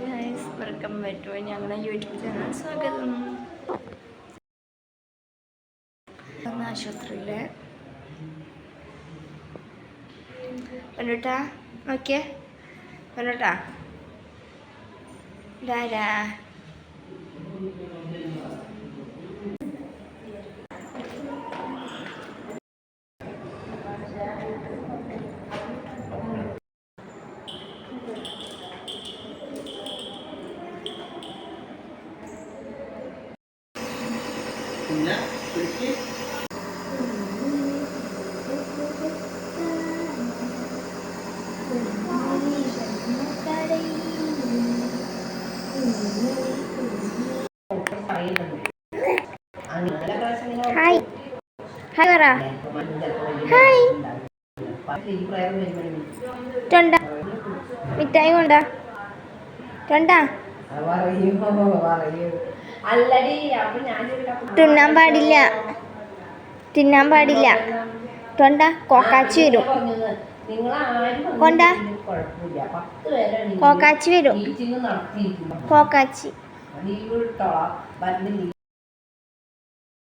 Guys, welcome back to ഞങ്ങളുടെ YouTube channel. സ്വാഗതം. ആശുപത്രിയിലെ കണ്ടുട്ടാ നോക്കിയേ, കണ്ടുട്ടാ ഇതാരാ? ഹായ് ഹായ് പറ. ഹായ് തൊണ്ട മിഠായി കൊണ്ടാ തൊണ്ട തിന്നാൻ പാടില്ല, തിന്നാൻ പാടില്ല. തൊണ്ട കോക്കാച്ചി വരും, കൊണ്ട കോക്കാച്ചി വരും, കോക്കാച്ചി.